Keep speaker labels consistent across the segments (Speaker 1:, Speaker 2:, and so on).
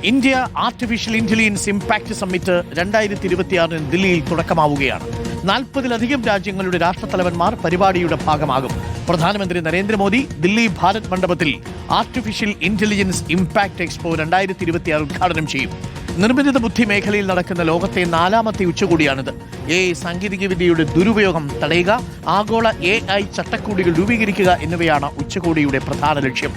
Speaker 1: India artificial intelligence impact summit 2026 ദില്ലിയിൽ തുടക്കമാവുകയാണ്. 40-ലധികം രാജ്യങ്ങളുടെ രാഷ്ട്രത്തലവന്മാർ പരിപാടിയുടെ ഭാഗമാകും. പ്രധാനമന്ത്രി നരേന്ദ്രമോദി ദില്ലി ഭാരത് മണ്ഡപത്തിൽ ആർട്ടിഫിഷ്യൽ ഇന്റലിജൻസ് ഇമ്പാക്ട് എക്സ്പോ 2026 ഉദ്ഘാടനം ചെയ്യും. നിർമ്മിത ബുദ്ധി മേഖലയിൽ നടക്കുന്ന ലോകത്തെ 4ാമത്തെ ഉച്ചകോടിയാണിത്. AI സാങ്കേതികവിദ്യയുടെ ദുരുപയോഗം തടയുക, ആഗോള AI ചട്ടക്കൂടുകൾ രൂപീകരിക്കുക എന്നിവയാണ് ഉച്ചകോടിയുടെ പ്രധാന ലക്ഷ്യം.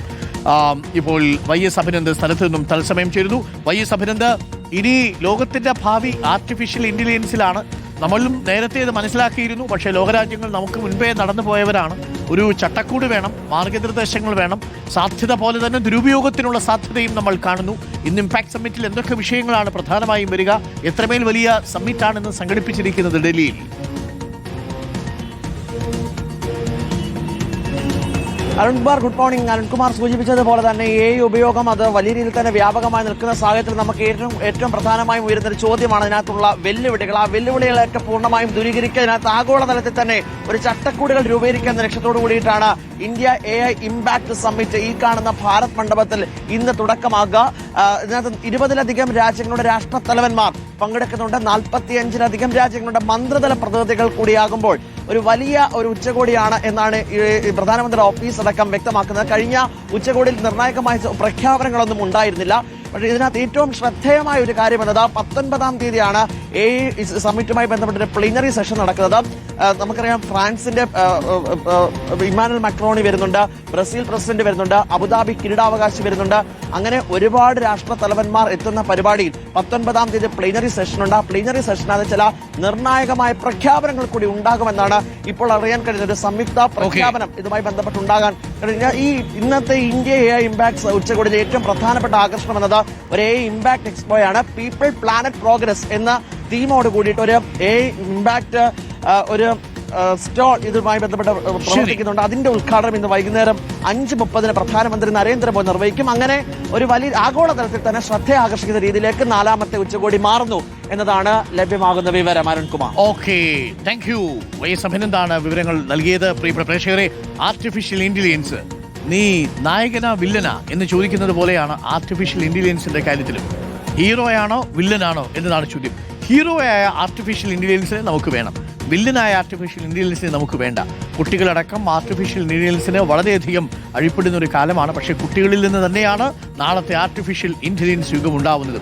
Speaker 1: ഇപ്പോൾ YS അഭിനന്ദ് സ്ഥലത്ത് നിന്നും തത്സമയം ചേരുന്നു. YS അഭിനന്ദ്, ഇനി ലോകത്തിന്റെ ഭാവി ആർട്ടിഫിഷ്യൽ ഇന്റലിജൻസിലാണ്. നമ്മളും നേരത്തെ ഇത് മനസ്സിലാക്കിയിരുന്നു. പക്ഷേ ലോകരാജ്യങ്ങൾ നമുക്ക് മുൻപേ നടന്നു പോയവരാണ്. ഒരു ചട്ടക്കൂട് വേണം, മാർഗനിർദ്ദേശങ്ങൾ വേണം. സാധ്യത പോലെ തന്നെ ദുരുപയോഗത്തിനുള്ള സാധ്യതയും നമ്മൾ കാണുന്നു. ഇന്ന് ഇമ്പാക്ട് സമ്മിറ്റിൽ എന്തൊക്കെ വിഷയങ്ങളാണ് പ്രധാനമായും വരിക? എത്രമേൽ വലിയ സമ്മിറ്റാണെന്ന് സംഘടിപ്പിച്ചിരിക്കുന്നത് ഡൽഹിയിൽ?
Speaker 2: Arunkumar, good morning. അരുൺകുമാർ സൂചിപ്പിച്ചതുപോലെ തന്നെ AI ഉപയോഗം അത് വലിയ രീതിയിൽ തന്നെ വ്യാപകമായി നിൽക്കുന്ന സാഹചര്യത്തിൽ നമുക്ക് ഏറ്റവും പ്രധാനമായും ഉയരുന്നൊരു ചോദ്യമാണ് ഇതിനകത്തുള്ള വെല്ലുവിളികൾ. ആ വെല്ലുവിളികളൊക്കെ പൂർണ്ണമായും ദൂരീകരിക്കുക, ഇതിനകത്ത് ആഗോളതലത്തിൽ തന്നെ ഒരു ചട്ടക്കൂടുകൾ രൂപീകരിക്കുന്ന ലക്ഷ്യത്തോടു കൂടിയിട്ടാണ് ഇന്ത്യ AI ഇമ്പാക്ട് സമ്മിറ്റ് ഈ കാണുന്ന ഭാരത് മണ്ഡപത്തിൽ ഇന്ന് തുടക്കമാകുക. ഇതിനകത്ത് 20-ലധികം രാജ്യങ്ങളുടെ രാഷ്ട്രത്തലവന്മാർ പങ്കെടുക്കുന്നുണ്ട്. 45-ലധികം രാജ്യങ്ങളുടെ മന്ത്രിതല പ്രതിനിധികൾ കൂടിയാകുമ്പോൾ ഒരു വലിയ ഒരു ഉച്ചകോടിയാണ് എന്നാണ് പ്രധാനമന്ത്രി ഓഫീസ് അടക്കം വ്യക്തമാക്കുന്നത്. കഴിഞ്ഞ ഉച്ചകോടിയിൽ നിർണായകമായ പ്രഖ്യാപനങ്ങളൊന്നും ഉണ്ടായിരുന്നില്ല. പക്ഷേ ഇതിനകത്ത് ഏറ്റവും ശ്രദ്ധേയമായ ഒരു കാര്യം എന്നത് 19-ാം തീയതിയാണ് AI സമ്മിറ്റുമായി ബന്ധപ്പെട്ട പ്ലീനറി സെഷൻ നടക്കുന്നത്. നമുക്കറിയാം, ഫ്രാൻസിന്റെ ഇമ്മാനുവൽ മാക്രോണി വരുന്നുണ്ട്, ബ്രസീൽ പ്രസിഡന്റ് വരുന്നുണ്ട്, അബുദാബി കിരീടാവകാശി വരുന്നുണ്ട്. അങ്ങനെ ഒരുപാട് രാഷ്ട്ര തലവന്മാർ എത്തുന്ന പരിപാടിയിൽ 19-ാം തീയതി പ്ലീനറി സെഷനുണ്ട്. ആ പ്ലീനറി സെഷനകത്ത് ചില നിർണായകമായ പ്രഖ്യാപനങ്ങൾ കൂടി ഉണ്ടാകുമെന്നാണ് ഇപ്പോൾ അറിയാൻ കഴിയുന്ന ഒരു സംയുക്ത പ്രഖ്യാപനം ഇതുമായി ബന്ധപ്പെട്ടുണ്ടാകാൻ കഴിഞ്ഞ ഈ ഇന്നത്തെ ഇന്ത്യ AI ഇമ്പാക്ട് ഉച്ചകോടിയിലെ ഏറ്റവും പ്രധാനപ്പെട്ട ആകർഷണം എന്നത് ഒരു AI ഇമ്പാക്ട് എക്സ്പോയാണ്. പീപ്പിൾ പ്ലാനറ്റ് പ്രോഗ്രസ് എന്ന തീമോട് കൂടിയിട്ട് ഒരു AI ഇമ്പാക്ട് ഒരു സ്റ്റോൾ ഇതുമായി ബന്ധപ്പെട്ട് പ്രവർത്തിക്കുന്നുണ്ട്. അതിന്റെ ഉദ്ഘാടനം ഇന്ന് വൈകുന്നേരം 5:30 പ്രധാനമന്ത്രി നരേന്ദ്രമോദി നിർവഹിക്കും. അങ്ങനെ ഒരു വലിയ ആഗോളതലത്തിൽ തന്നെ ശ്രദ്ധ ആകർഷിക്കുന്ന രീതിയിലേക്ക് 4ാമത്തെ ഉച്ചകോടി മാറുന്നു എന്നതാണ് ലഭ്യമാകുന്ന വിവരം. Arunkumar.
Speaker 1: Okay, thank you. YS അഭിനന്ദാണ് വിവരങ്ങൾ നൽകിയത്. പ്രിയപ്പെട്ട പ്രേക്ഷകരെ, ആർട്ടിഫിഷ്യൽ ഇന്റലിജൻസ് നീ നായകനാ വില്ലനാ എന്ന് ചോദിക്കുന്നത് പോലെയാണ് ആർട്ടിഫിഷ്യൽ ഇന്റലിജൻസിന്റെ കാര്യത്തിലും. ഹീറോയാണോ വില്ലനാണോ എന്നതാണ് ചോദ്യം. ഹീറോയായ ആർട്ടിഫിഷ്യൽ ഇന്റലിജൻസിനെ നമുക്ക് വേണം, വില്ലനായ ആർട്ടിഫിഷ്യൽ ഇന്റലിജൻസിനെ നമുക്ക് വേണ്ട. കുട്ടികളടക്കം ആർട്ടിഫിഷ്യൽ ഇന്റലിജൻസിന് വളരെയധികം അഴിപ്പെടുന്ന ഒരു കാലമാണ്. പക്ഷേ കുട്ടികളിൽ നിന്ന് തന്നെയാണ് നാളത്തെ ആർട്ടിഫിഷ്യൽ ഇന്റലിജൻസ് യുഗം ഉണ്ടാവുന്നത്.